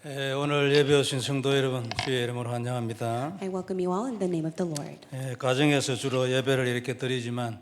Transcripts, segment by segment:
오늘 예배 오신 성도 여러분, 주의 이름으로 환영합니다. I welcome you all in the name of the Lord. 가정에서 주로 예배를 이렇게 드리지만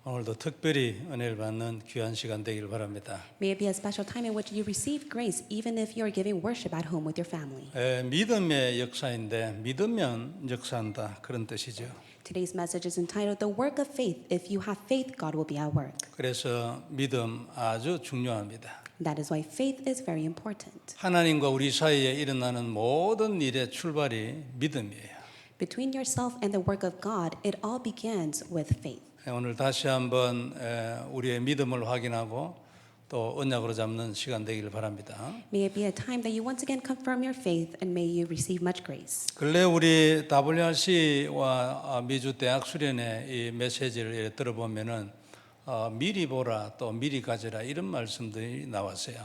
오늘도 특별히 은혜를 받는 귀한 시간 되기를 바랍니다. May it be a special time in which you receive grace even if you are giving worship at home with your family. 믿음의 역사인데 믿으면 역사한다 그런 뜻이죠. Today's message is entitled The Work of Faith. If you have faith, God will be at work. 그래서 믿음 아주 중요합니다. That is why faith is very important. 하나님과 우리 사이에 일어나는 모든 일의 출발이 믿음이에요. Between yourself and the work of God, it all begins with faith. 오늘 다시 한번 우리의 믿음을 확인하고 또 언약으로 잡는 시간 되기를 바랍니다. May it be a time that you once again confirm your faith and may you receive much grace. 근래 우리 WRC와 미주 대학 수련회 이 메시지를 들어보면은 미리 보라 또 미리 가져라 이런 말씀들이 나왔어요.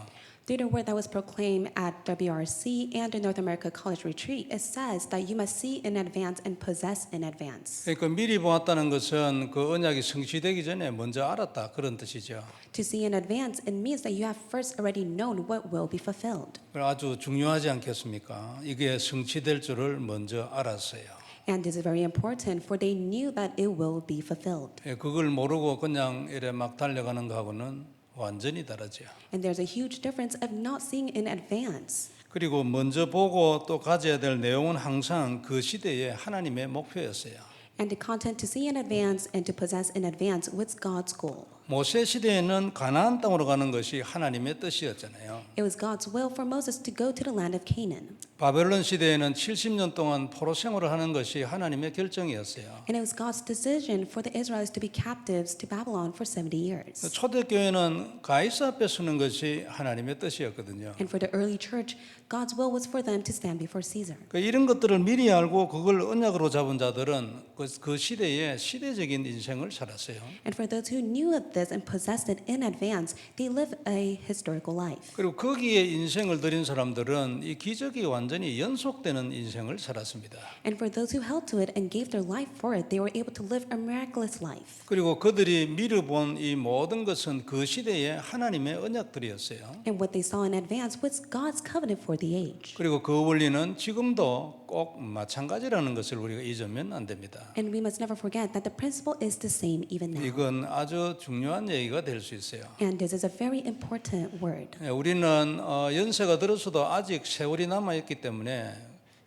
Through the word that was proclaimed at WRC and the North America College Retreat, it says that you must see in advance and possess in advance. 그러니까 미리 보았다는 것은 그 언약이 성취되기 전에 먼저 알았다 그런 뜻이죠. To see in advance, it means that you have first already known what will be fulfilled. 아주 중요하지 않겠습니까? 이게 성취될 줄을 먼저 알았어요. And this is very important, for they knew that it will be fulfilled. 그걸 모르고 그냥 이래 막 달려가는 거하고는 완전히 다르죠. And there's a huge difference of not seeing in advance. 그리고 먼저 보고 또 가져야 될 내용은 항상 그 시대의 하나님의 목표였어요. And the content to see in advance and to possess in advance was God's goal. 모세 시대에는 가나안 땅으로 가는 것이 하나님의 뜻이었잖아요. It was God's will for Moses to go to the land of Canaan. 바벨론 시대에는 70년 동안 포로 생활을 하는 것이 하나님의 결정이었어요. And it was God's decision for the Israelites to be captives to Babylon for 70 years. 초대교회는 가이사 앞에 서는 것이 하나님의 뜻이었거든요. And for the early church, God's will was for them to stand before Caesar. 이런 것들을 미리 알고 그걸 언약으로 잡은 자들은 그 시대의 시대적인 인생을 살았어요. And for those who knew of this and possessed it in advance, they lived a historical life. 그리고 거기에 인생을 들인 사람들은 이 기적이 완전히 연속되는 인생을 살았습니다. And for those who held to it and gave their life for it, they were able to live a miraculous life. 그리고 그들이 미리 본 이 모든 것은 그 시대의 하나님의 언약들이었어요. And what they saw in advance was God's covenant for the age. 그리고 그 원리는 지금도 꼭 마찬가지라는 것을 우리가 잊으면 안 됩니다. And we must never forget that the principle is the same even now. 이건 아주 중요한 얘기가 될 수 있어요. And this is a very important word. 우리는 연세가 들어서도 아직 세월이 남아 있기 때문에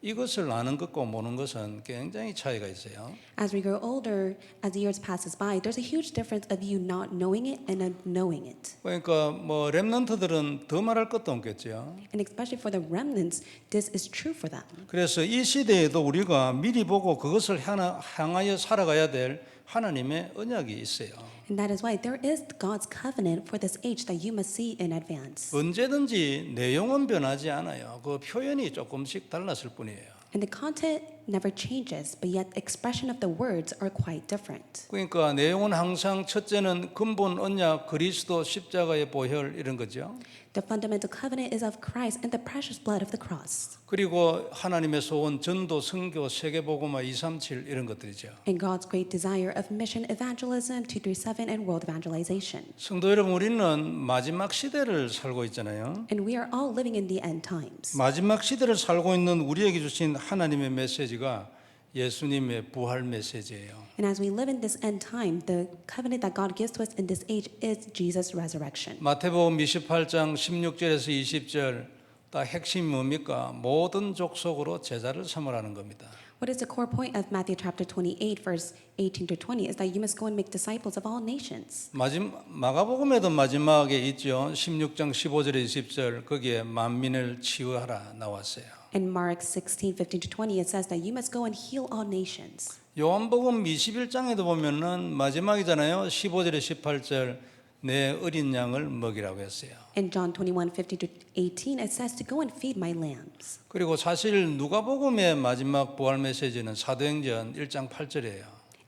이것을 아는 것과 모르는 것은 굉장히 차이가 있어요. As we grow older, as the years passes by, there's a huge difference of you not knowing it and knowing it. 그러니까 뭐 렘넌트들은 더 말할 것도 없겠죠. And especially for the remnants, this is true for them. 그래서 이 시대에도 우리가 미리 보고 그것을 향하여 살아가야 될 하나님의 언약이 있어요. And that is why there is God's covenant for this age that you must see in advance. 언제든지 내용은 변하지 않아요. 그 표현이 조금씩 달랐을 뿐이에요. And the content never changes, but yet the expression of the words are quite different. 그러니까 내용은 항상 첫째는 근본 언약 그리스도 십자가의 보혈 이런 거죠. The fundamental covenant is of Christ and the precious blood of the cross. 그리고 하나님의 소원 전도 선교 세계복음화 237 이런 것들이죠. And God's great desire of mission evangelism 237 and world evangelization. 성도 여러분 우리는 마지막 시대를 살고 있잖아요. And we are all living in the end times. 마지막 시대를 살고 있는 우리에게 주신 하나님의 메시지가 예수님의 부활 메시지예요. And as we live in this end time, the covenant that God gives to us in this age is Jesus' resurrection. 마태복음 28장 16절에서 20절 다 핵심이 뭡니까? 모든 족속으로 제자를 삼으라는 겁니다. What is the core point of Matthew chapter 28 verse 18 to 20 is that you must go and make disciples of all nations. 마가복음에도 마지막에 있죠. 16장 15절에 20절 거기에 만민을 치유하라 나왔어요. In Mark 16:15 to 20 it says that you must go and heal all nations. 요한복음 21장에도 보면은 마지막이잖아요. 15절에 18절 내 어린 양을 먹이라고 했어요. In John 21:15 to 18 it says to go and feed my lambs. 그리고 사실 누가복음의 마지막 부활 메시지는 사도행전 1장 8절이에요.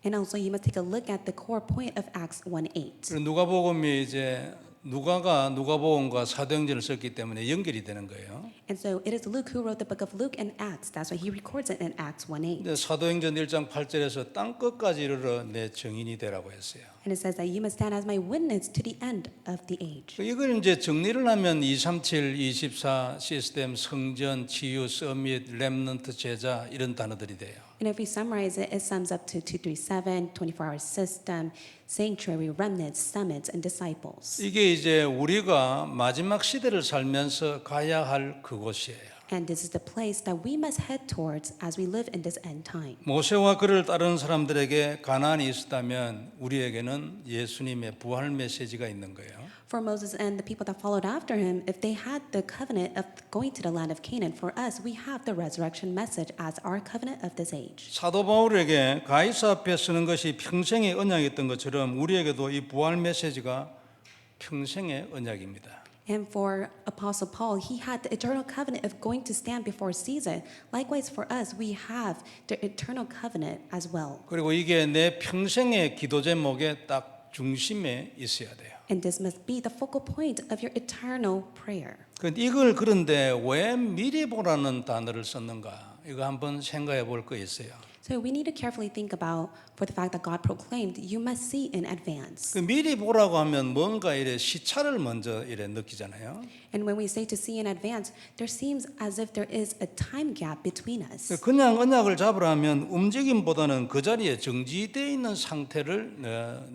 And also you must take a look at the core point of Acts 1:8. 그리고 누가복음이 이제 누가가 누가복음과 사도행전을 썼기 때문에 연결이 되는 거예요. And so it is Luke who wrote the book of Luke and Acts. That's why he records it in Acts 1:8. 근데 사도행전 1장 8절에서 땅 끝까지 이르러 내 증인이 되라고 했어요. And it says that you must stand as my witness to the end of the age. 이걸 이제 정리를 하면 237, 24 시스템, 성전, 치유, 서밋, 렘넌트 제자 이런 단어들이 돼요. And if we summarize it, it sums up to 237, 24-hour system, sanctuary, remnants, summits, and disciples. 이게 이제 우리가 마지막 시대를 살면서 가야 할 그곳이에요. And this is the place that we must head towards as we live in this end time. 모세와 그를 따르는 사람들에게 가나안이 있었다면 우리에게는 예수님의 부활 메시지가 있는 거예요. For Moses and the people that followed after him, if they had the covenant of going to the land of Canaan, for us, we have the resurrection message as our covenant of this age. 사도 바울에게 가이사 앞에 서는 것이 평생의 언약이었던 것처럼 우리에게도 이 부활 메시지가 평생의 언약입니다. And for Apostle Paul, he had the eternal covenant of going to stand before Caesar. Likewise, for us, we have the eternal covenant as well. 그리고 이게 내 평생의 기도 제목의 딱 중심에 있어야 돼요. And this must be the focal point of your eternal prayer. 이걸 그런데 왜 미리 보라는 단어를 썼는가? 이거 한번 생각해 볼 거 있어요. So we need to carefully think about for the fact that God proclaimed, you must see in advance. 그 미리 보라고 하면 뭔가 이래 시차를 먼저 이래 느끼잖아요. And when we say to see in advance, there seems as if there is a time gap between us. 그냥 언약을 잡으라 하면 움직임보다는 그 자리에 정지되어 있는 상태를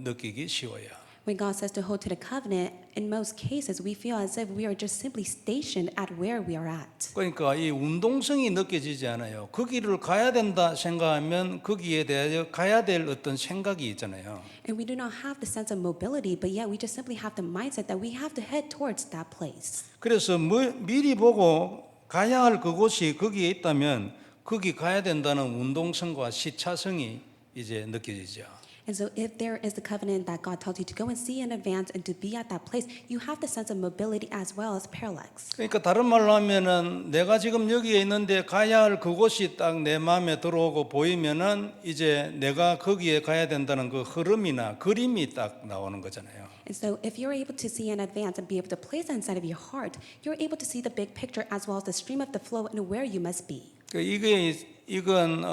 느끼기 쉬워요. When God says to hold to the covenant, in most cases we feel as if we are just simply stationed at where we are at. 그러니까 이 운동성이 느껴지지 않아요. 그 길을 가야 된다 생각하면 거기에 대하여 가야 될 어떤 생각이 있잖아요. And we do not have the sense of mobility, but yet we just simply have the mindset that we have to head towards that place. 그래서 미리 보고 가야 할 그곳이 거기에 있다면 거기 가야 된다는 운동성과 시차성이 이제 느껴지죠. And so if there is the covenant that God tells you to go and see in advance and to be at that place, you have the sense of mobility as well as parallax. 그러니까 다른 말로 하면은 내가 지금 여기에 있는데 가야 할 그곳이 딱 내 마음에 들어오고 보이면은 이제 내가 거기에 가야 된다는 그 흐름이나 그림이 딱 나오는 거잖아요. And so if you're able to see in advance and be able to place that inside of your heart, you're able to see the big picture as well as the stream of the flow and where you must be. 이건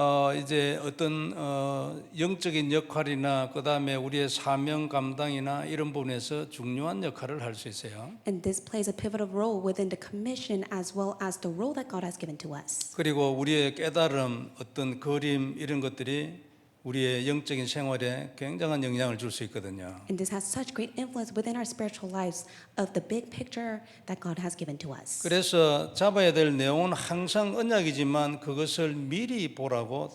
이제 어떤 영적인 역할이나 그 다음에 우리의 사명 감당이나 이런 부분에서 중요한 역할을 할 수 있어요. And this plays a pivotal role within the commission as well as the role that God has given to us. 그리고 우리의 깨달음, 어떤 그림 이런 것들이 우리의 영적인 생활에 굉장한 영향을 줄 수 있거든요. And this has such great influence within our spiritual lives of the big picture that God has given to us. 그래서 잡아야 될 내용은 항상 언약이지만 그것을 미리 보라고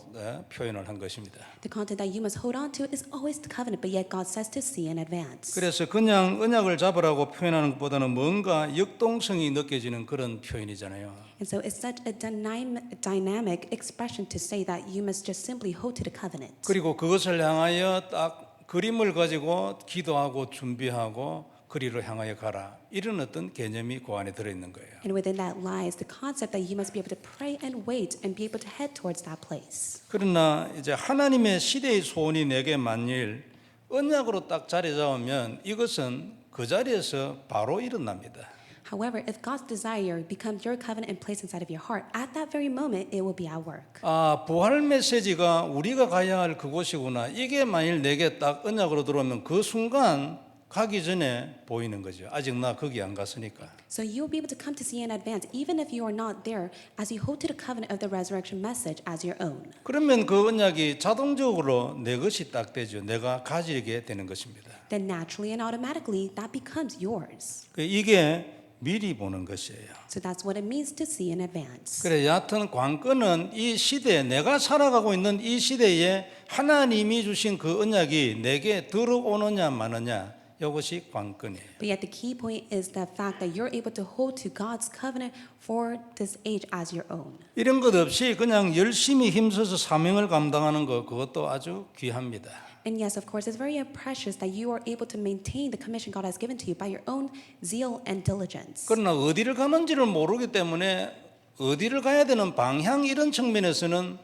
표현을 한 것입니다. The content that you must hold on to is always the covenant, but yet God says to see in advance. 그래서 그냥 언약을 잡으라고 표현하는 것보다는 뭔가 역동성이 느껴지는 그런 표현이잖아요. And so it's such a dynamic expression to say that you must just simply hold to the covenant. 그리고 그것을 향하여 딱 그림을 가지고 기도하고 준비하고 그리로 향하여 가라. 이런 어떤 개념이 그 안에 들어있는 거예요. And within that lies the concept that you must be able to pray and wait and be able to head towards that place. 그러나 이제 하나님의 시대의 소원이 내게 만일 언약으로 딱 자리 잡으면 이것은 그 자리에서 바로 일어납니다. However, if God's desire becomes your covenant and placed inside of your heart, at that very moment, it will be at work. 부활 메시지가 우리가 가야 할 그곳이구나. 이게 만일 내게 딱 언약으로 들어오면 그 순간 가기 전에 보이는 거죠. 아직 나 거기 안 갔으니까. So you'll be able to come to see in advance, even if you are not there, as you hold to the covenant of the resurrection message as your own. 그러면 그 언약이 자동적으로 내 것이 딱 되죠. 내가 가지게 되는 것입니다. Then naturally and automatically, that becomes yours. 이게 미리 보는 것이에요. So that's what it means to see in advance. 그래, 여하튼 관건은 이 시대에 내가 살아가고 있는 이 시대에 하나님이 주신 그 언약이 내게 들어오느냐 마느냐 이것이 관건이에요. But yet the key point is the fact that you're able to hold to God's covenant for this age as your own. 이런 것 없이 그냥 열심히 힘써서 사명을 감당하는 것 그것도 아주 귀합니다. And yes, of course, it's very precious that you are able to maintain the commission God has given to you by your own zeal and diligence. 그러나 어디를 가는지를 모르기 때문에 어디를 가야 되는 방향 이런 측면에서는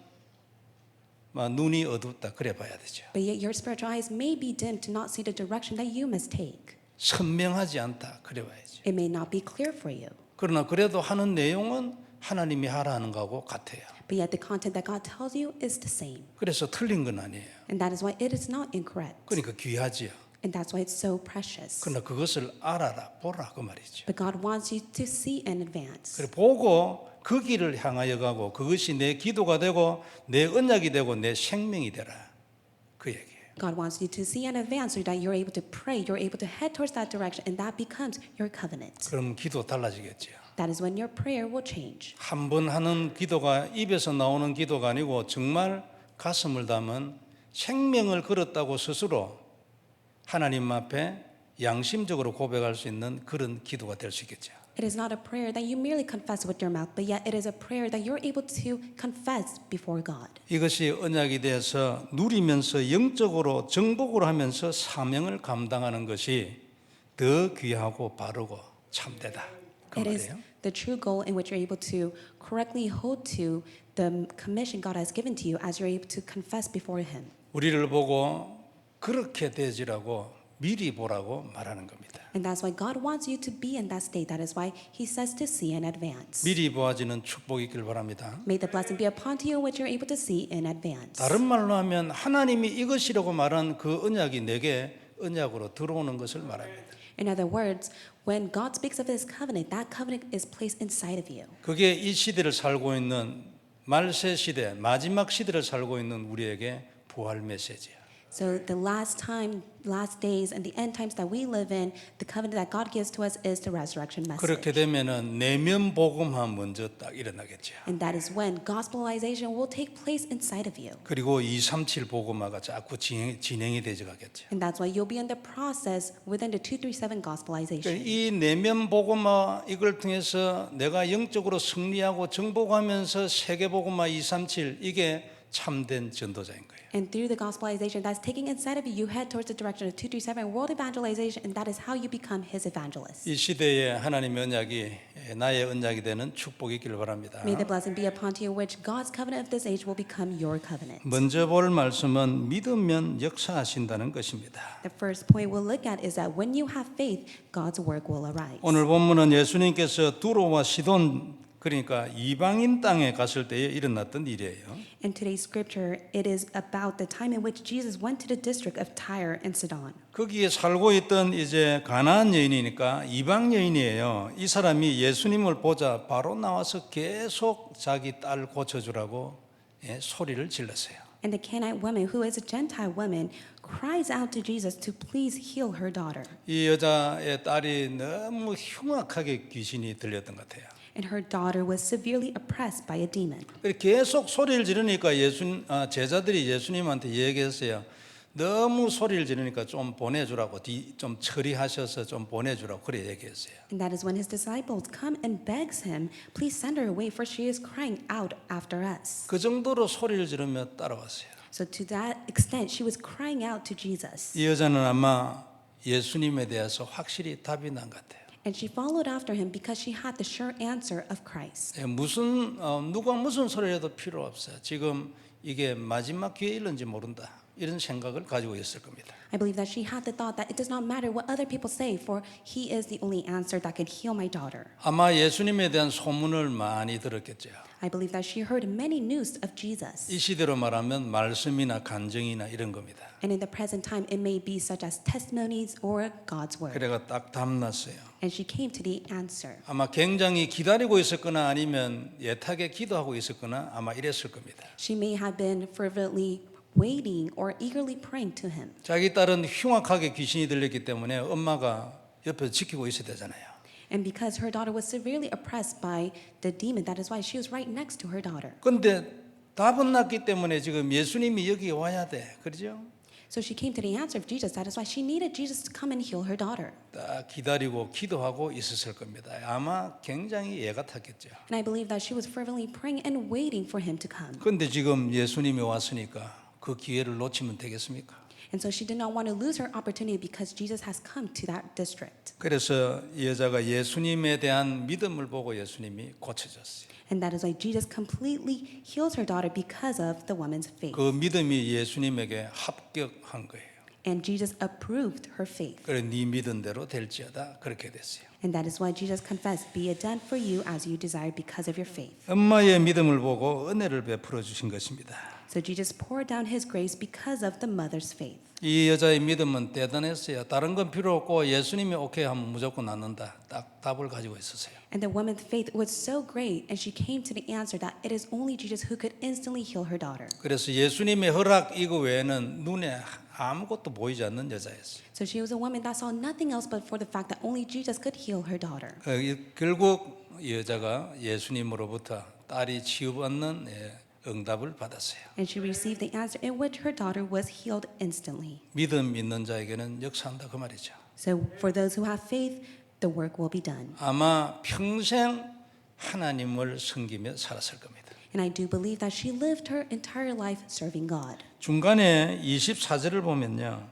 눈이 어둡다 그래 봐야 되죠. But yet your spiritual eyes may be dim to not see the direction that you must take. 선명하지 않다 그래 봐야죠. It may not be clear for you. 그러나 그래도 하는 내용은 하나님이 하라는 거하고 같아요. But yet the content that God tells you is the same. 그래서 틀린 건 아니에요. And that is why it is not incorrect. 그러니까 귀하지요. And that's why it's so precious. 그러나 그것을 알아라, 보라 그 말이죠. But God wants you to see in advance. 그래 보고 그 길을 향하여 가고 그것이 내 기도가 되고 내 언약이 되고 내 생명이 되라. 그 얘기예요. God wants you to see in advance so that you're able to pray, you're able to head towards that direction, and that becomes your covenant. 그럼 기도 달라지겠죠. That is when your prayer will change. 한 번 하는 기도가 입에서 나오는 기도가 아니고 정말 가슴을 담은 생명을 걸었다고 스스로 하나님 앞에 양심적으로 고백할 수 있는 그런 기도가 될 수 있겠죠. It is not a prayer that you merely confess with your mouth, but yet it is a prayer that you're able to confess before God. 이것이 언약이 되어서 누리면서 영적으로 정복으로 하면서 사명을 감당하는 것이 더 귀하고 바르고 참되다. 그 It is 말이에요. the true goal in which you're able to correctly hold to the commission God has given to you as you're able to confess before Him. 우리를 보고 그렇게 되지라고 미리 보라고 말하는 겁니다. And that's why God wants you to be in that state. That is why He says to see in advance. 미리 보아지는 축복이 있길 바랍니다. May the blessing be upon you in which you're able to see in advance. 다른 말로 하면 하나님이 이것이라고 말한 그 언약이 내게 언약으로 들어오는 것을 말합니다. In other words, when God speaks of His covenant, that covenant is placed inside of you. 그게 이 시대를 살고 있는 말세 시대, 마지막 시대를 살고 있는 우리에게 부활 메시지야. So the last days and the end times that we live in, the covenant that God gives to us is the resurrection message. 그렇게 되면은 내면 복음화 먼저 딱 일어나겠죠. And that is when gospelization will take place inside of you. 그리고 237 복음화가 자꾸 진행이 되져 가겠죠. And that's why you'll be in the process within the 237 gospelization. 이 내면 복음화 이걸 통해서 내가 영적으로 승리하고 정복하면서 세계 복음화 237 이게 참된 전도자인 거예요. And through the gospelization that's taking inside of you, you head towards the direction of 237 world evangelization, and that is how you become His evangelist. 이 시대에 하나님의 언약이 나의 언약이 되는 축복이 있기를 바랍니다. May the blessing be upon you, which God's covenant of this age will become your covenant. 먼저 볼 말씀은 믿으면 역사하신다는 것입니다. The first point we'll look at is that when you have faith, God's work will arise. 오늘 본문은 예수님께서 두로와 시돈 그러니까 이방인 땅에 갔을 때에 일어났던 일이에요. In today's scripture, it is about the time in which Jesus went to the district of Tyre and Sidon. 거기에 살고 있던 이제 가나안 여인이니까 이방 여인이에요. 이 사람이 예수님을 보자 바로 나와서 계속 자기 딸 고쳐주라고 소리를 질렀어요. And the Canaanite woman, who is a Gentile woman, cries out to Jesus to please heal her daughter. 이 여자의 딸이 너무 흉악하게 귀신이 들렸던 것 같아요. And her daughter was severely oppressed by a demon. 계속 소리를 지르니까 제자들이 예수님한테 얘기했어요. 너무 소리를 지르니까 좀 보내주라고 좀 처리하셔서 좀 보내주라고 그래 얘기했어요. And that is when his disciples come and begs him, please send her away for she is crying out after us. 그 정도로 소리를 지르며 따라왔어요. So to that extent, she was crying out to Jesus. 이 여자는 아마 예수님에 대해서 확실히 답이 난 것 같아요. And she followed after him because she had the sure answer of Christ. 누가 무슨 소리를 해도 필요 없어요. 지금 이게 마지막 기회에 일는지 모른다. 이런 생각을 가지고 있을 겁니다. I believe that she had the thought that it does not matter what other people say, for he is the only answer that could heal my daughter. 아마 예수님에 대한 소문을 많이 들었겠죠. I believe that she heard many news of Jesus. 이 시대로 말하면 말씀이나 간증이나 이런 겁니다. And in the present time, it may be such as testimonies or God's word. 그래가 딱 답났어요. And she came to the answer. 아마 굉장히 기다리고 있었거나 아니면 애타게 기도하고 있었거나 아마 이랬을 겁니다. She may have been fervently waiting or eagerly praying to him. 자기 딸은 흉악하게 귀신이 들렸기 때문에 엄마가 옆에서 지키고 있어야 되잖아요. And because her daughter was severely oppressed by the demon, that is why she was right next to her daughter. 근데 답은 났기 때문에 지금 예수님이 여기 와야 돼. 그렇죠? So she came to the answer of Jesus. That is why she needed Jesus to come and heal her daughter. 딱 기다리고 기도하고 있었을 겁니다. 아마 굉장히 애가 탔겠죠. And I believe that she was fervently praying and waiting for him to come. 근데 지금 예수님이 왔으니까 그 기회를 놓치면 되겠습니까? And so she did not want to lose her opportunity because Jesus has come to that district. 그래서 이 여자가 예수님에 대한 믿음을 보고 예수님이 고쳐졌어요. And that is why Jesus completely heals her daughter because of the woman's faith. 그 믿음이 예수님에게 합격한 거예요. And Jesus approved her faith. 그래 네 믿은 대로 될지어다 그렇게 됐어요. And that is why Jesus confessed, "Be it done for you as you desire because of your faith." 엄마의 믿음을 보고 은혜를 베풀어 주신 것입니다. So Jesus poured down his grace because of the mother's faith. 이 여자의 믿음은 대단했어요. 다른 건 필요 없고 예수님이 오케이 하면 무조건 낫는다. 딱 답을 가지고 있었어요. And the woman's faith was so great, and she came to the answer that it is only Jesus who could instantly heal her daughter. 그래서 예수님의 허락 이거 외에는 눈에 아무것도 보이지 않는 여자였어요. So she was a woman that saw nothing else but for the fact that only Jesus could heal her daughter. 결국 이 여자가 예수님으로부터 딸이 치유받는 응답을 받았어요. And she received the answer in which her daughter was healed instantly. 믿음 있는 자에게는 역사한다 그 말이죠. So for those who have faith, the work will be done. 아마 평생 하나님을 섬기며 살았을 겁니다. And I do believe that she lived her entire life serving God. 중간에 24절을 보면요.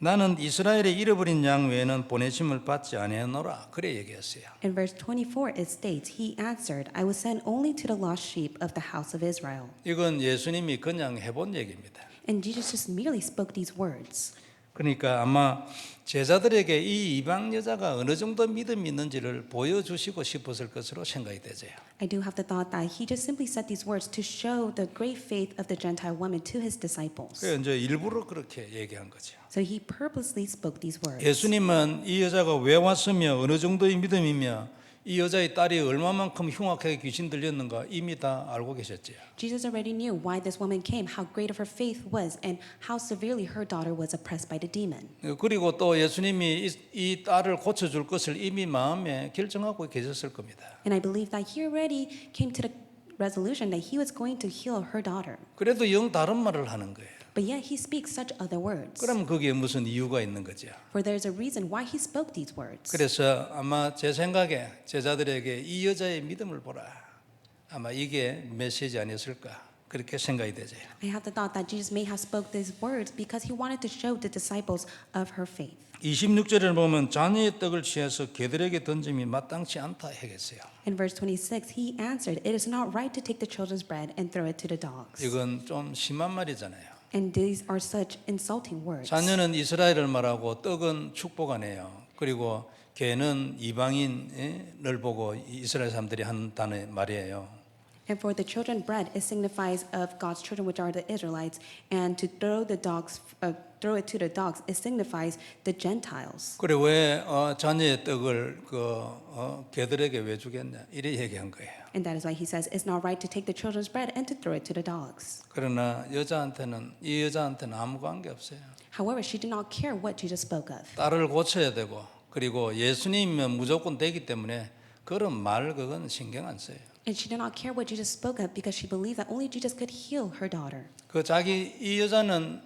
나는 이스라엘의 잃어버린 양 외에는 보내심을 받지 아니하노라 그래 얘기했어요. In verse 24 it states, "He answered, I was sent only to the lost sheep of the house of Israel." 이건 예수님이 그냥 해본 얘기입니다. And Jesus just merely spoke these words. 그러니까 아마 제자들에게 이 이방 여자가 어느 정도 믿음이 있는지를 보여주시고 싶었을 것으로 생각이 되져요. I do have the thought that he just simply said these words to show the great faith of the Gentile woman to his disciples. 그래서 이제 일부러 그렇게 얘기한 거죠. So he purposely spoke these words. 예수님은 이 여자가 왜 왔으며 어느 정도의 믿음이며 이 여자의 딸이 얼마만큼 흉악하게 귀신 들렸는가 이미 다 알고 계셨지요. Jesus already knew why this woman came, how great of her faith was, and how severely her daughter was oppressed by the demon. 그리고 또 예수님이 이 딸을 고쳐줄 것을 이미 마음에 결정하고 계셨을 겁니다. And I believe that he already came to the resolution that he was going to heal her daughter. 그래도 영 다른 말을 하는 거예요. But yet he speaks such other words. 그럼 거기에 무슨 이유가 있는 거죠. For there's a reason why he spoke these words. 그래서 아마 제 생각에 제자들에게 이 여자의 믿음을 보라. 아마 이게 메시지 아니었을까 그렇게 생각이 되죠. I have the thought that Jesus may have spoke these words because he wanted to show the disciples of her faith. 26절을 보면 자녀의 떡을 취해서 개들에게 던짐이 마땅치 않다 하겠어요. In verse 26, he answered, "It is not right to take the children's bread and throw it to the dogs." 이건 좀 심한 말이잖아요. And these are such insulting words. 자녀는 이스라엘을 말하고 떡은 축복 아니에요. 그리고 개는 이방인을 보고 이스라엘 사람들이 한 단어 말이에요. And for the children, bread it signifies of God's children, which are the Israelites, and to throw it to the dogs, it signifies the Gentiles. 그래 왜 자녀의 떡을 개들에게 왜 주겠냐 이래 얘기한 거예요. And that is why he says it's not right to take the children's bread and to throw it to the dogs. 그러나 이 여자한테는 아무 관계 없어요. However, she did not care what Jesus spoke of. 딸을 고쳐야 되고 그리고 예수님이면 무조건 되기 때문에 그런 말 그건 신경 안 써요. And she did not care what Jesus spoke of because she believed that only Jesus could heal her daughter. 이 여자는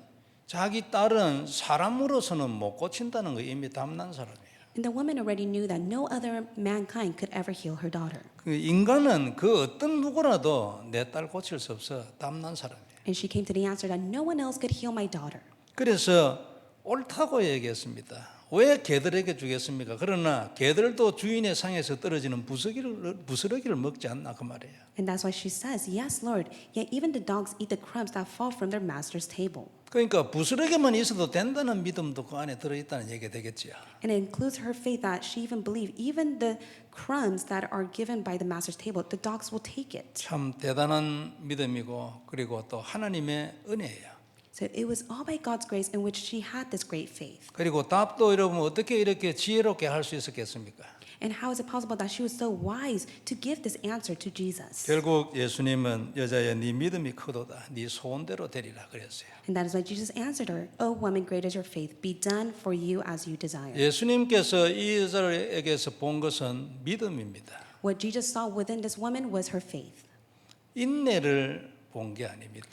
자기 딸은 사람으로서는 못 고친다는 거 이미 담난 사람이에요. And the woman already knew that no other mankind could ever heal her daughter. 인간은 그 어떤 누구라도 내 딸 고칠 수 없어 담난 사람이에요. And she came to the answer that no one else could heal my daughter. 그래서 옳다고 얘기했습니다. 왜 개들에게 주겠습니까? 그러나 개들도 주인의 상에서 떨어지는 부스러기를 먹지 않나 그 말이에요. And that's why she says, "Yes, Lord, yet even the dogs eat the crumbs that fall from their master's table." 그러니까 부스러기만 있어도 된다는 믿음도 그 안에 들어있다는 얘기가 되겠지요. And it includes her faith that she even believed even the crumbs that are given by the master's table, the dogs will take it. 참 대단한 믿음이고 그리고 또 하나님의 은혜예요. So it was all by God's grace in which she had this great faith. 그리고 답도 여러분 어떻게 이렇게 지혜롭게 할 수 있었겠습니까? And how is it possible that she was so wise to give this answer to Jesus? 결국 예수님은 여자야 네 믿음이 크도다 네 소원대로 되리라 그랬어요. And that is why Jesus answered her, "O woman, great is your faith. Be done for you as you desire." 예수님께서 이 여자에게서 본 것은 믿음입니다. What Jesus saw within this woman was her faith. 인내를 본 게 아닙니다.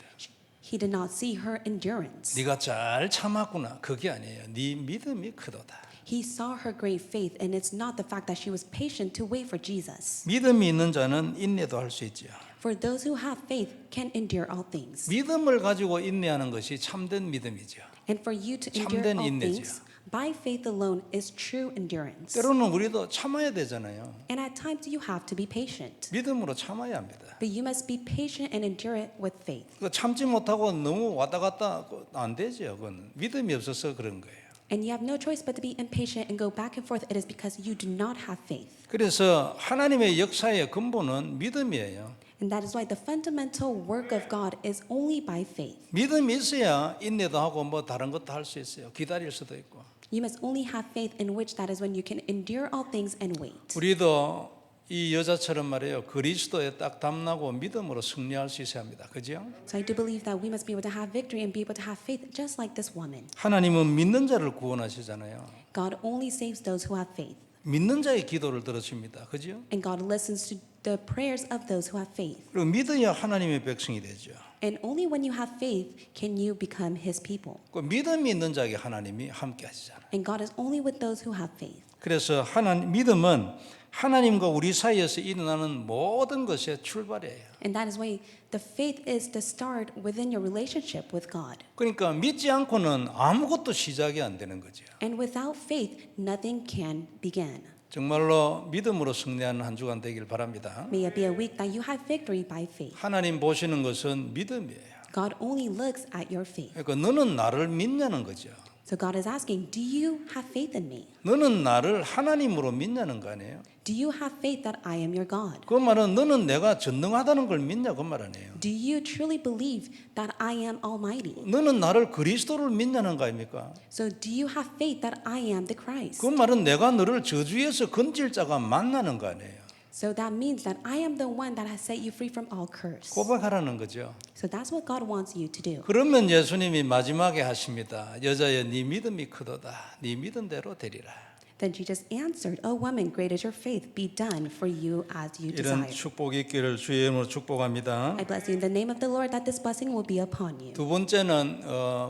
He did not see her endurance. 네가 잘 참았구나 그게 아니에요. 네 믿음이 크도다. He saw her great faith, and it's not the fact that she was patient to wait for Jesus. 믿음이 있는 자는 인내도 할 수 있지요. For those who have faith can endure all things. 믿음을 가지고 인내하는 것이 참된 믿음이죠. And for you to endure 참된 all 인내죠. things, By faith alone is true endurance. 때로는 우리도 참아야 되잖아요. And at times you have to be patient. 믿음으로 참아야 합니다. But you must be patient and endure it with faith. 그 참지 못하고 너무 왔다 갔다 안 되죠. 그건 믿음이 없어서 그런 거예요. And you have no choice but to be impatient and go back and forth. It is because you do not have faith. 그래서 하나님의 역사의 근본은 믿음이에요. And that is why the fundamental work of God is only by faith. 믿음이 있어야 인내도 하고 뭐 다른 것도 할 수 있어요. 기다릴 수도 있고. You must only have faith, in which that is when you can endure all things and wait. 우리도 이 여자처럼 말이에요. 그리스도에 딱 담나고 믿음으로 승리할 수 있어야 합니다. 그죠? So I do believe that we must be able to have victory and be able to have faith just like this woman. 하나님은 믿는 자를 구원하시잖아요. God only saves those who have faith. 믿는 자의 기도를 들으십니다. 그죠? And God listens to the prayers of those who have faith. 그리고 믿어야 하나님의 백성이 되죠. And only when you have faith can you become his people. 그 믿음이 있는 자에게 하나님이 함께 하시잖아요. And God is only with those who have faith. 그래서 믿음은 하나님과 우리 사이에서 일어나는 모든 것의 출발이에요. And that is why the faith is the start within your relationship with God. 그러니까 믿지 않고는 아무것도 시작이 안 되는 거죠. And without faith, nothing can begin. 정말로 믿음으로 승리하는 한 주간 되길 바랍니다. May it be a week that you have victory by faith. 하나님 보시는 것은 믿음이에요. God only looks at your faith. 그러니까 너는 나를 믿냐는 거죠. So God is asking, do you have faith in me? 너는 나를 하나님으로 믿냐는 거 아니에요. Do you have faith that I am your God? 그 말은 너는 내가 전능하다는 걸 믿냐 그 말 아니에요. Do you truly believe that I am almighty? 너는 나를 그리스도를 믿냐는 거 아닙니까? So do you have faith that I am the Christ? 그 말은 내가 너를 저주에서 건질 자가 만나는 거 아니에요. So that means that I am the one that has set you free from all curse. 고백하라는 거죠. So that's what God wants you to do. 그러면 예수님이 마지막에 하십니다. 여자여 네 믿음이 크도다. 네 믿은 대로 되리라. Then Jesus answered, O woman, great is your faith. Be done for you as you 이런 desire. 축복이 있기를 주의 이름으로 축복합니다. I bless you in the name of the Lord that this blessing will be upon you. 두 번째는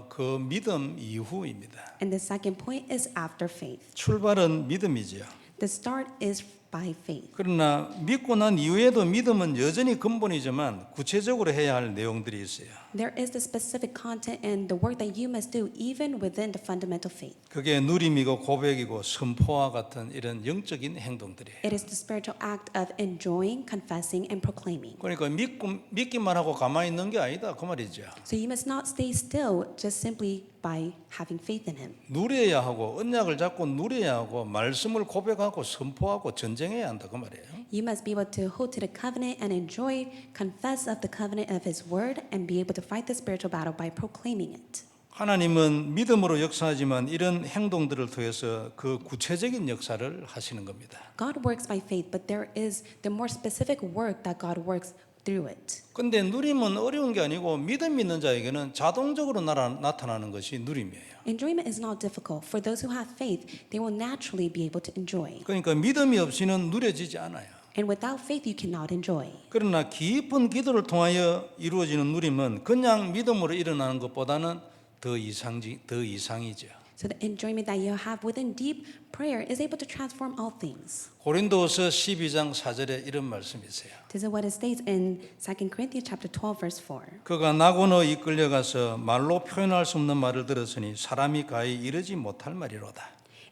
그 믿음 이후입니다. And the second point is after faith. 출발은 믿음이지요. The start is by faith. 그러나 믿고 난 이후에도 믿음은 여전히 근본이지만 구체적으로 해야 할 내용들이 있어요. There is the specific content and the work that you must do even within the fundamental faith. 그게 누림이고 고백이고 선포와 같은 이런 영적인 행동들이에요. It is the spiritual act of enjoying, confessing, and proclaiming. 그러니까 믿기만 하고 가만히 있는 게 아니다 그 말이죠. So you must not stay still just simply by having faith in Him. 누려야 하고 언약을 잡고 누려야 하고 말씀을 고백하고 선포하고 전쟁해야 한다 그 말이에요. You must be able to hold to the covenant and enjoy, confess of the covenant of His word, and be able to fight the spiritual battle by proclaiming it. 하나님은 믿음으로 역사하지만 이런 행동들을 통해서 그 구체적인 역사를 하시는 겁니다. God works by faith, but there is the more specific work that God works through it. 근데 누림은 어려운 게 아니고 믿음 있는 자에게는 자동적으로 나타나는 것이 누림이에요. Enjoyment is not difficult. For those who have faith, they will naturally be able to enjoy. 그러니까 믿음이 없이는 누려지지 않아요. And without faith, you cannot enjoy. 그러나 깊은 기도를 통하여 이루어지는 누림은 그냥 믿음으로 일어나는 것보다는 더 이상이죠. So the enjoyment that you have within deep prayer is able to transform all things. 고린도후서 12장 4절에 이런 말씀이 있어요. This is what it states in 2 Corinthians chapter 12, verse 4. 그가 낙원에 이끌려가서 말로 표현할 수 없는 말을 들었으니 사람이 가히 이르지 못할 말이로다.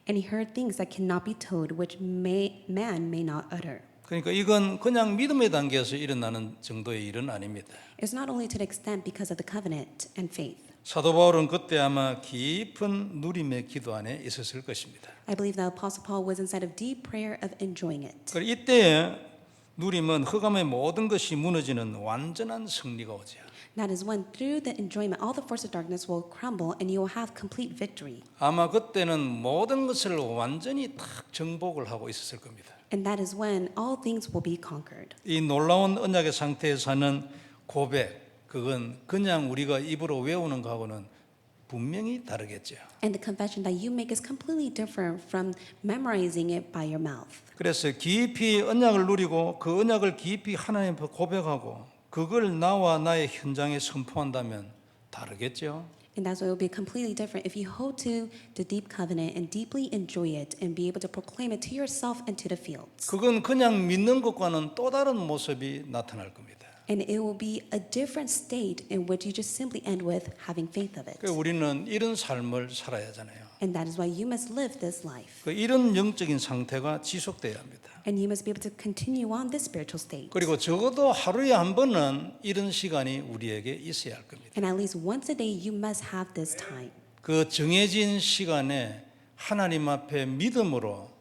And he heard things that cannot be told, which man may not utter. 그러니까 이건 그냥 믿음의 단계에서 일어나는 정도의 일은 아닙니다. It's not only to the extent because of the covenant and faith. 사도 바울은 그때 아마 깊은 누림의 기도 안에 있었을 것입니다. I believe that Apostle Paul was inside of deep prayer of enjoying it. 이때에 누림은 흑암의 모든 것이 무너지는 완전한 승리가 오죠. That is when through the enjoyment all the force of darkness will crumble and you will have complete victory. 아마 그때는 모든 것을 완전히 딱 정복을 하고 있었을 겁니다. And that is when all things will be conquered. 이 놀라운 언약의 상태에서 하는 고백, 그건 그냥 우리가 입으로 외우는 거하고는 분명히 다르겠죠. And the confession that you make is completely different from memorizing it by your mouth. 그래서 깊이 언약을 누리고 그 언약을 깊이 하나님 앞에 고백하고 그걸 나와 나의 현장에 선포한다면 다르겠죠. And that's why it will be completely different if you hold to the deep covenant and deeply enjoy it and be able to proclaim it to yourself and to the fields. 그건 그냥 믿는 것과는 또 다른 모습이 나타날 겁니다. And it will be a different state in which you just simply end with having faith of it. 그러니까 우리는 이런 삶을 살아야 하잖아요. And that is why you must live this life. 이런 영적인 상태가 지속돼야 합니다. And you must be able to continue on this spiritual state. 그리고 적어도 하루에 한 번은 이런 시간이 우리에게 있어야 할 겁니다. And at least once a day, you must have this time. 그 정해진 시간에 하나님 앞에 믿음으로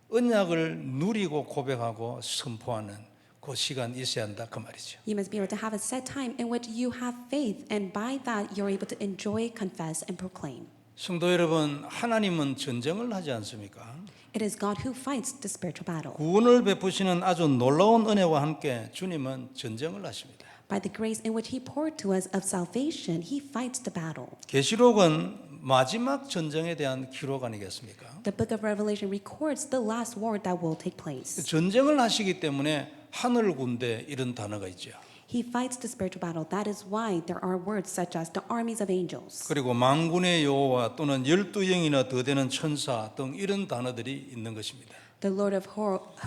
언약을 누리고 고백하고 선포하는 그 시간 있어야 한다 그 말이죠. You must be able to have a set time in which you have faith, and by that you're able to enjoy, confess, and proclaim. 성도 여러분, 하나님은 전쟁을 하지 않습니까? It is God who fights the spiritual battle. 구원을 베푸시는 아주 놀라운 은혜와 함께 주님은 전쟁을 하십니다. By the grace in which He poured to us of salvation, He fights the battle. 계시록은 마지막 전쟁에 대한 기록 아니겠습니까? The book of Revelation records the last war that will take place. 전쟁을 하시기 때문에 하늘 군대 이런 단어가 있죠. He fights the spiritual battle. That is why there are words such as the armies of angels. 그리고 만군의 여호와 또는 12영이나 더 되는 천사 등 이런 단어들이 있는 것입니다. The Lord of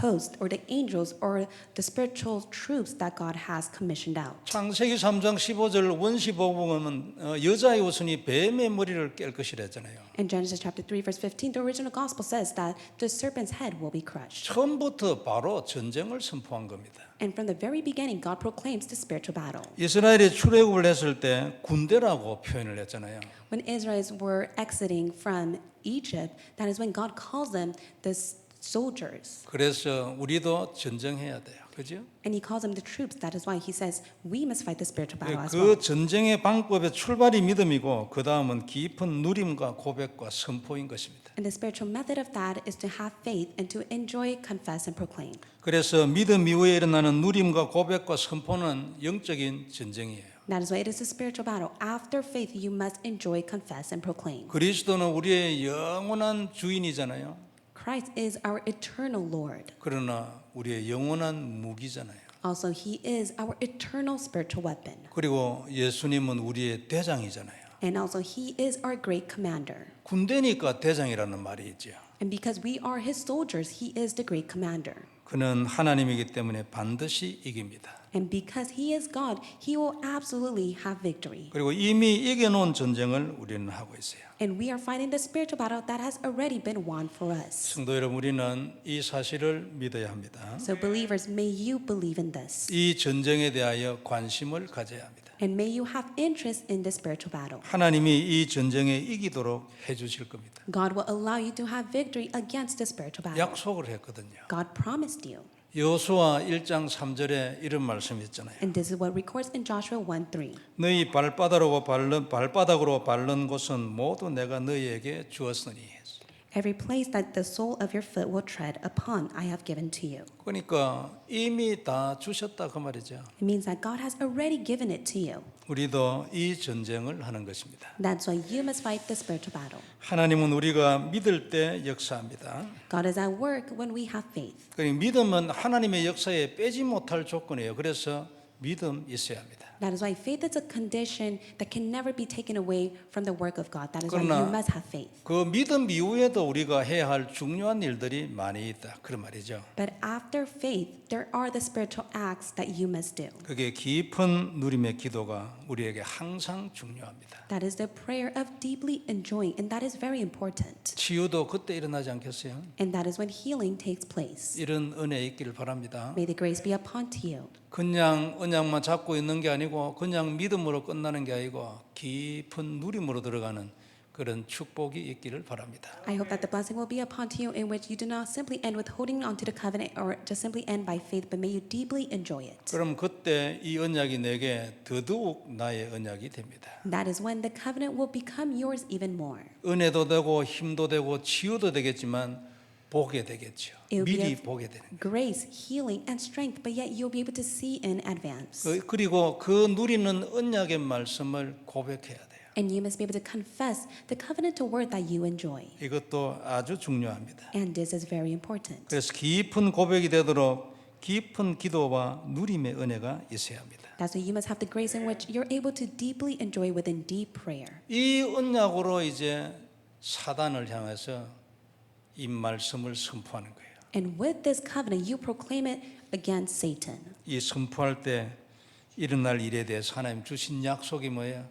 hosts, or the angels, or the spiritual troops that God has commissioned out. 창세기 3장 15절 원시 복음은 여자의 우선이 뱀의 머리를 깰 것이라 했잖아요. In Genesis chapter 3 verse 15, the original gospel says that the serpent's head will be crushed. 처음부터 바로 전쟁을 선포한 겁니다. And from the very beginning, God proclaims the spiritual battle. 이스라엘이 출애굽을 했을 때 군대라고 표현을 했잖아요. When Israelites were exiting from Egypt, that is when God calls them the soldiers. 그래서 우리도 전쟁해야 돼요. 그죠? And He calls them the troops. That is why He says we must fight the spiritual battle as 그 well. 전쟁의 방법의 출발이 믿음이고 그 다음은 깊은 누림과 고백과 선포인 것입니다. And the spiritual method of that is to have faith and to enjoy, confess, and proclaim. 그래서 믿음 이후에 일어나는 누림과 고백과 선포는 영적인 전쟁이에요. That is why it is a spiritual battle. After faith, you must enjoy, confess, and proclaim. 그리스도는 우리의 영원한 주인이잖아요. Christ is our eternal Lord. 그러나 우리의 영원한 무기잖아요. Also, He is our eternal spiritual weapon. 그리고 예수님은 우리의 대장이잖아요. And also, He is our great commander. 군대니까 대장이라는 말이 있죠. And because we are His soldiers, He is the great commander. 그는 하나님이기 때문에 반드시 이깁니다. And because He is God, He will absolutely have victory. 그리고 이미 이겨놓은 전쟁을 우리는 하고 있어요. And we are fighting the spiritual battle that has already been won for us. 성도 여러분, 우리는 이 사실을 믿어야 합니다. So believers, may you believe in this. 이 전쟁에 대하여 관심을 가져야 합니다. And may you have interest in the spiritual battle. 하나님이 이 전쟁에 이기도록 해주실 겁니다. God will allow you to have victory against the spiritual battle. 약속을 했거든요. God promised you. 여호수아 1장 3절에 이런 말씀이 있잖아요. And this is what records in Joshua 1:3. 너희 발바닥으로 밟는 곳은 모두 내가 너희에게 주었으니. Every place that the sole of your foot will tread upon, I have given to you. 그러니까 이미 다 주셨다 그 말이죠. It means that God has already given it to you. 우리도 이 전쟁을 하는 것입니다. That's why you must fight the spiritual battle. 하나님은 우리가 믿을 때 역사합니다. God is at work when we have faith. 그러니까 믿음은 하나님의 역사에 빼지 못할 조건이에요. 그래서 믿음 있어야 합니다. That is why faith is a condition that can never be taken away from the work of God. That is why 그러나 you must have faith. 그 믿음 이후에도 우리가 해야 할 중요한 일들이 많이 있다. 그런 말이죠. But after faith, there are the spiritual acts that you must do. 그게 깊은 누림의 기도가 우리에게 항상 중요합니다. That is the prayer of deeply enjoying, and that is very important. 치유도 그때 일어나지 않겠어요? And that is when healing takes place. 이런 은혜 있기를 바랍니다. May the grace be upon to you. 그냥 언약만 잡고 있는 게 아니고 그냥 믿음으로 끝나는 게 아니고 깊은 누림으로 들어가는 그런 축복이 있기를 바랍니다. I hope that the blessing will be upon to you in which you do not simply end with holding on to the covenant or just simply end by faith, but may you deeply enjoy it. 그럼 그때 이 언약이 내게 더더욱 나의 언약이 됩니다. That is when the covenant will become yours even more. 은혜도 되고 힘도 되고 치유도 되겠지만 보게 되겠죠. It will be 미리 a 보게 되는 거예요. grace, healing, and strength, but yet you'll be able to see in advance. 그리고 그 누리는 언약의 말씀을 고백해야 돼요. And you must be able to confess the covenantal word that you enjoy. 이것도 아주 중요합니다. And this is very important. 그래서 깊은 고백이 되도록 깊은 기도와 누림의 은혜가 있어야 합니다. That's why you must have the grace in which you're able to deeply enjoy within deep prayer. 이 언약으로 이제 사단을 향해서 이 말씀을 선포하는 거예요. And with this covenant, you proclaim it against Satan. 이 선포할 때 일어날 일에 대해서 하나님 주신 약속이 뭐예요?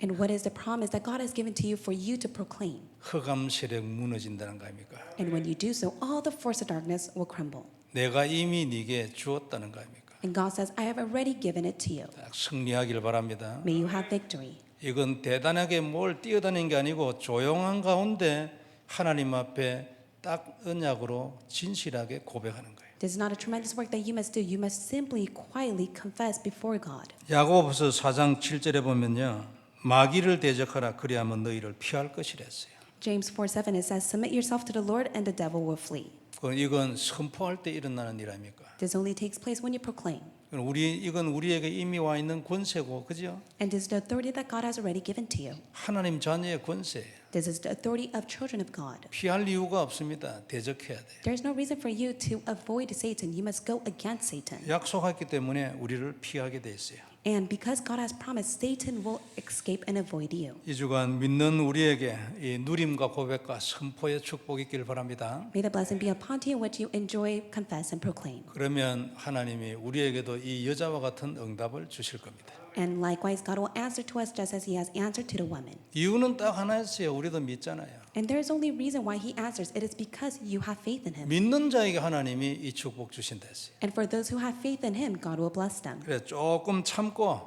And what is the promise that God has given to you for you to proclaim? 흑암 세력 무너진다는 거 아닙니까? And when you do so, all the force of darkness will crumble. 내가 이미 네게 주었다는 거 아닙니까? And God says, I have already given it to you. 딱 승리하길 바랍니다. May you have victory. 이건 대단하게 뭘 뛰어다니는 게 아니고 조용한 가운데 하나님 앞에 딱 언약으로 진실하게 고백하는 거예요. This is not a tremendous work that you must do. You must simply quietly confess before God. 야고보서 4장 7절에 보면요. 마귀를 대적하라 그리하면 너희를 피할 것이랬어요. James 4:7 it says, Submit yourself to the Lord and the devil will flee. 이건 선포할 때 일어나는 일 아닙니까? This only takes place when you proclaim. 이건 우리에게 이미 와 있는 권세고, 그죠? And this is the authority that God has already given to you. 하나님 자녀의 권세예요. This is the authority of children of God. 피할 이유가 없습니다. 대적해야 돼요. There is no reason for you to avoid Satan. You must go against Satan. 약속했기 때문에 우리를 피하게 돼 있어요. And because God has promised, Satan will escape and avoid you. 이 주간 믿는 우리에게 이 누림과 고백과 선포의 축복이 있길 바랍니다. May the blessing be upon you in which you enjoy, confess, and proclaim. 그러면 하나님이 우리에게도 이 여자와 같은 응답을 주실 겁니다. And likewise, God will answer to us just as He has answered to the woman. 이유는 딱 하나였어요. 우리도 믿잖아요. And there is only reason why He answers. It is because you have faith in Him. 믿는 자에게 하나님이 이 축복 주신다 했어요. And for those who have faith in Him, God will bless them. 그래 조금 참고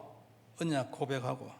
언약 고백하고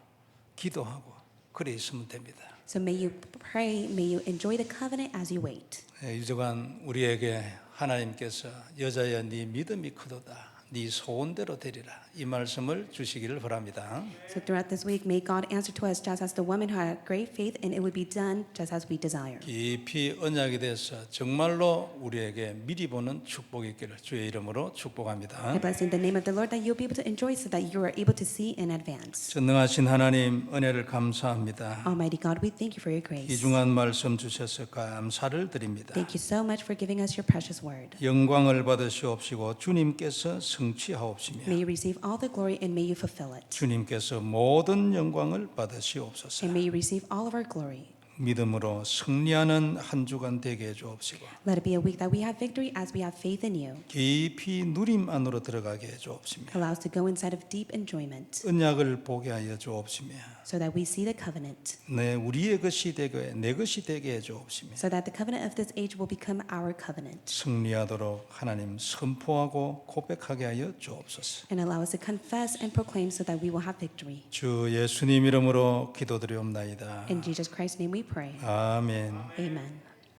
기도하고 그래 있으면 됩니다. So may you pray, may you enjoy the covenant as you wait. 이 주간 우리에게 하나님께서 여자여 네 믿음이 크도다. 네 소원대로 되리라. 이 말씀을 주시기를 바랍니다. So throughout this week, may God answer to us just as the woman had great faith, and it would be done just as we desire. 깊이 언약이 돼서 정말로 우리에게 미리 보는 축복이 있기를 주의 이름으로 축복합니다. I bless in the name of the Lord that you'll be able to enjoy so that you are able to see in advance. 전능하신 하나님 은혜를 감사합니다. Almighty God, we thank you for your grace. 귀중한 말씀 주셔서 감사를 드립니다. Thank you so much for giving us your precious word. 영광을 받으시옵시고 주님께서 성취하옵시며 May you receive all the glory and may you fulfill it. 주님께서 모든 영광을 받으시옵소서. And may you receive all of our glory. 믿음으로 승리하는 한 주간 되게 해 주옵시고 Let it be a week that we have victory as we have faith in you. 깊이 누림 안으로 들어가게 해 주옵시며 Allow us to go inside of deep enjoyment 언약을 보게 하여 주옵시며 so that we see the covenant. 우리의 것이 되게 내 것이 되게 해 주옵시며 So that the covenant of this age will become our covenant. 승리하도록 하나님 선포하고 고백하게 하여 주옵소서. And allow us to confess and proclaim so that we will have victory. 주 예수님 이름으로 기도드리옵나이다. In Jesus Christ's name we pray. 아멘. Amen.